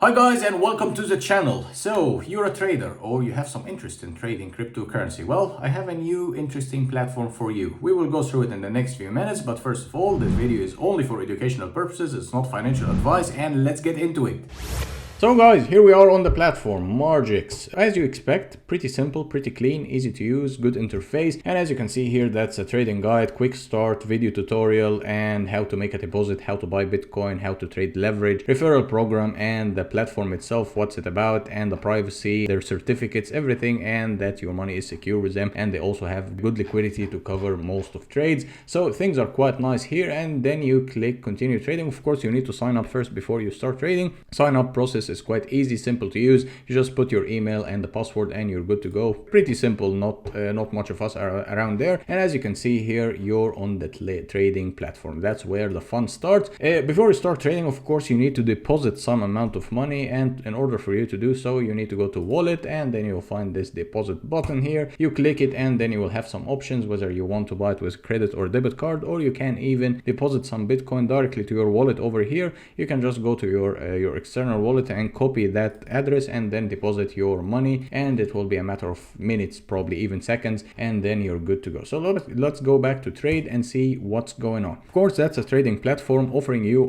Hi guys, and welcome to the channel. So you're a trader or you have some interest in trading cryptocurrency. Well, I have a new interesting platform for you. We will go through it in the next few minutes, but first of all, this video is only for educational purposes. It's not financial advice, and let's get into it. So guys, here we are on the platform, Margex. As you expect, pretty simple, pretty clean, easy to use, good interface. And as you can see here, that's a trading guide, quick start, video tutorial, and how to make a deposit, how to buy Bitcoin, how to trade leverage, referral program, and the platform itself, what's it about, and the privacy, their certificates, everything, and that your money is secure with them. And they also have good liquidity to cover most of trades. So things are quite nice here. And then you click continue trading. Of course, you need to sign up first before you start trading. Sign up process is quite easy, simple to use. You just put your email and the password and you're good to go. Pretty simple, not much of us are around there. And as you can see here, you're on the trading platform. That's where the fun starts. Before you start trading, of course, you need to deposit some amount of money, and in order for you to do so, you need to go to wallet, and then you'll find this deposit button here. You click it, and then you will have some options whether you want to buy it with credit or debit card, or you can even deposit some Bitcoin directly to your wallet over here. You can just go to your external wallet and copy that address and then deposit your money, and it will be a matter of minutes, probably even seconds, and then you're good to go. So let's go back to trade and see what's going on. Of course, that's a trading platform offering you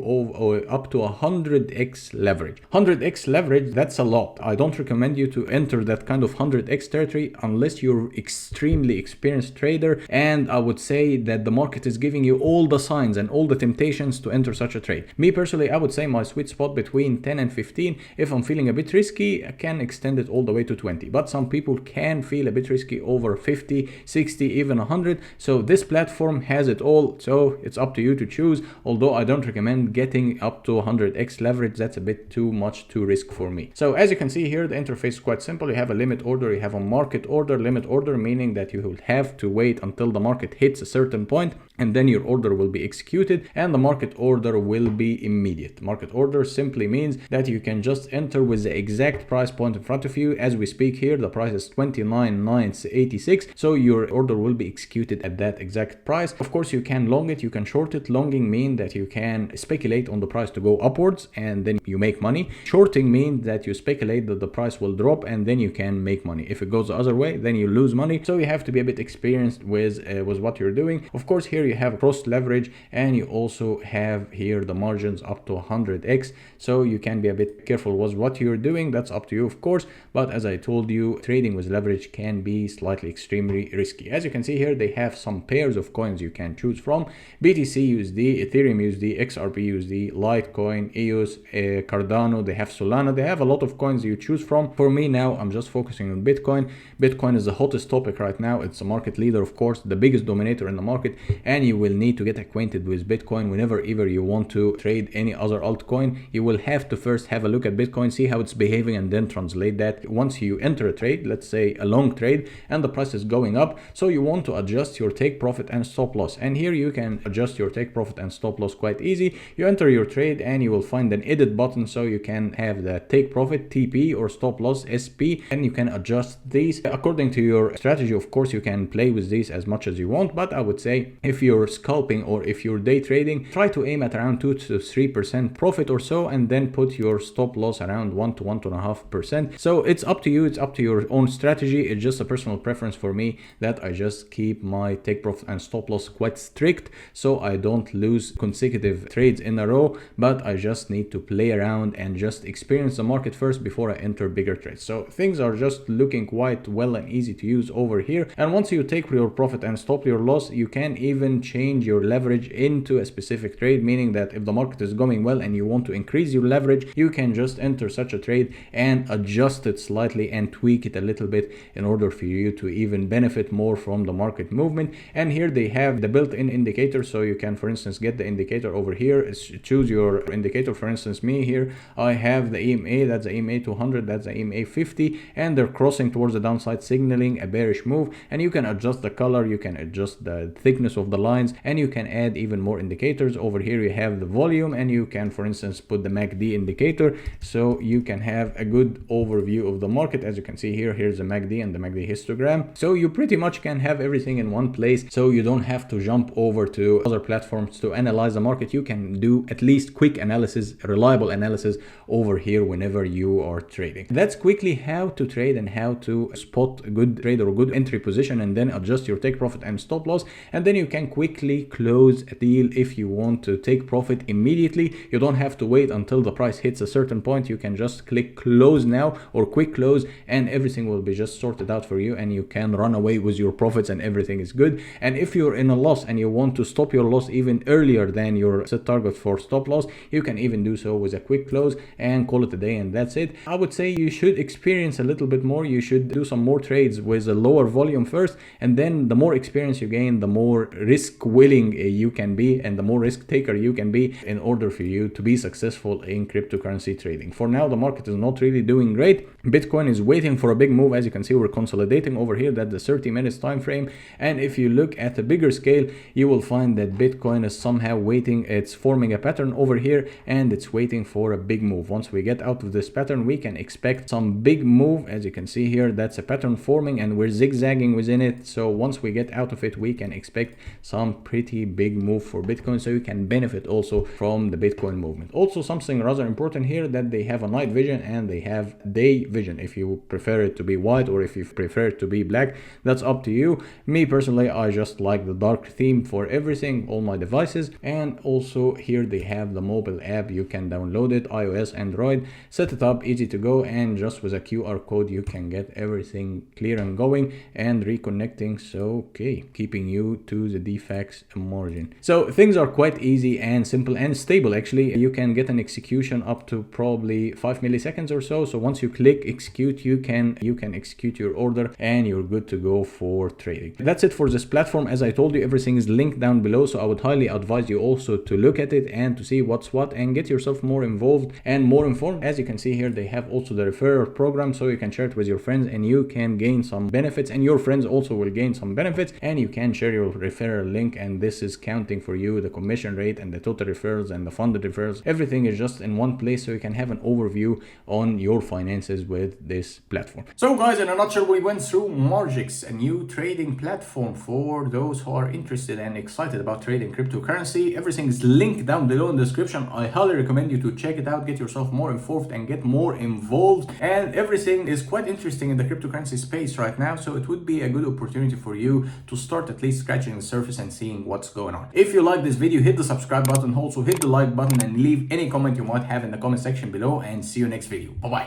up to 100x leverage. 100x leverage, that's a lot. I don't recommend you to enter that kind of 100x territory unless you're extremely experienced trader, and I would say that the market is giving you all the signs and all the temptations to enter such a trade. Me personally, I would say my sweet spot between 10 and 15. If I'm feeling a bit risky, I can extend it all the way to 20, but some people can feel a bit risky over 50, 60, even 100. So this platform has it all, so it's up to you to choose. Although I don't recommend getting up to 100x leverage, that's a bit too much to risk for me. So as you can see here, the interface is quite simple. You have a limit order, you have a market order. Limit order meaning that you will have to wait until the market hits a certain point, and then your order will be executed, and the market order will be immediate. Market order simply means that you can just enter with the exact price point in front of you. As we speak here, the price is 29,986, so your order will be executed at that exact price. Of course, you can long it, you can short it. Longing means that you can speculate on the price to go upwards and then you make money. Shorting means that you speculate that the price will drop and then you can make money. If it goes the other way, then you lose money. So you have to be a bit experienced with what you're doing. Of course, here you have cross leverage, and you also have here the margins up to 100x, so you can be a bit careful with what you're doing. That's up to you, of course, but as I told you, trading with leverage can be slightly extremely risky. As you can see here, they have some pairs of coins you can choose from: BTC USD, Ethereum USD, XRP USD, Litecoin, EOS, Cardano. They have Solana. They have a lot of coins you choose from. For me now, I'm just focusing on Bitcoin. Bitcoin is the hottest topic right now. It's a market leader, of course, the biggest dominator in the market, and you will need to get acquainted with Bitcoin whenever ever you want to trade any other altcoin. You will have to first have a look at Bitcoin, see how it's behaving, and then translate that. Once you enter a trade, let's say a long trade, and the price is going up, so you want to adjust your take profit and stop loss. And here you can adjust your take profit and stop loss quite easy. You enter your trade and you will find an edit button, so you can have the take profit TP or stop loss SP, and you can adjust these according to your strategy. Of course, you can play with these as much as you want, but I would say if you're scalping or if you're day trading, try to aim at around 2 to 3% profit or so, and then put your stop loss around 1 to 1.5%. So it's up to you, it's up to your own strategy. It's just a personal preference for me that I just keep my take profit and stop loss quite strict, so I don't lose consecutive trades in a row, but I just need to play around and just experience the market first before I enter bigger trades. So things are just looking quite well and easy to use over here. And once you take your profit and stop your loss, you can even change your leverage into a specific trade, meaning that if the market is going well and you want to increase your leverage, you can just enter such a trade and adjust it slightly and tweak it a little bit in order for you to even benefit more from the market movement. And here they have the built-in indicator, so you can, for instance, get the indicator over here, choose your indicator. For instance, me here, I have the EMA, that's the EMA 200, that's the EMA 50, and they're crossing towards the downside, signaling a bearish move. And you can adjust the color, you can adjust the thickness of the lines, and you can add even more indicators. Over here you have the volume, and you can, for instance, put the MACD indicator, so you can have a good overview of the market. As you can see here, here's the MACD and the MACD histogram. So you pretty much can have everything in one place, so you don't have to jump over to other platforms to analyze the market. You can do at least quick analysis, reliable analysis over here whenever you are trading. That's quickly how to trade and how to spot a good trade or a good entry position, and then adjust your take profit and stop loss. And then you can quickly close a deal if you want to take profit immediately. You don't have to wait until the price hits a certain point. You can just click close now or quick close, and everything will be just sorted out for you, and you can run away with your profits and everything is good. And if you're in a loss and you want to stop your loss even earlier than your set target for stop loss, you can even do so with a quick close and call it a day, and that's it. I would say you should experience a little bit more. You should do some more trades with a lower volume first, and then the more experience you gain, the more risk willing you can be and the more risk taker you can be in order for you to be successful in cryptocurrency trading. For now, the market is not really doing great. Bitcoin is waiting for a big move. As you can see, we're consolidating over here. That's the 30 minutes time frame, and if you look at a bigger scale, you will find that Bitcoin is somehow waiting. It's forming a pattern over here, and it's waiting for a big move. Once we get out of this pattern, we can expect some big move. As you can see here, that's a pattern forming, and we're zigzagging within it. So once we get out of it, we can expect some pretty big move for Bitcoin, so you can benefit also from the Bitcoin movement. Also, something rather important here, that they have a night vision and they have day vision. If you prefer it to be white or if you prefer it to be black, that's up to you. Me personally, I just like the dark theme for everything, all my devices. And also here they have the mobile app. You can download it, iOS, Android, set it up, easy to go, and just with a QR code you can get everything clear and going and reconnecting. So okay, keeping you to the DFAX margin. So things are quite easy and simple and stable. Actually, you can get an execution up to probably 5 milliseconds or so. So once you click execute, you can execute your order and you're good to go for trading. That's it for this platform. As I told you, everything is linked down below, so I would highly advise you also to look at it and to see what's what and get yourself more involved and more informed. As you can see here, they have also the referral program, so you can share it with your friends and you can gain some benefits, and your friends also will gain some benefits, and you can share your referral link, and this is counting for you the commission rate and the total referrals and the funded referrals. Everything is just in one place, so you can have an overview on your finances with this platform. So guys, in a nutshell, we went through Margex, a new trading platform for those who are interested and excited about trading cryptocurrency. Everything is linked down below in the description. I highly recommend you to check it out, get yourself more informed and get more involved. And everything is quite interesting in the cryptocurrency space right now, so it would be a good opportunity for you to start at least scratching the surface and seeing what's going on. If you like this video, hit the subscribe button, also hit the like button, and leave any comment you might have in the comment section below, and see you next video. Bye bye.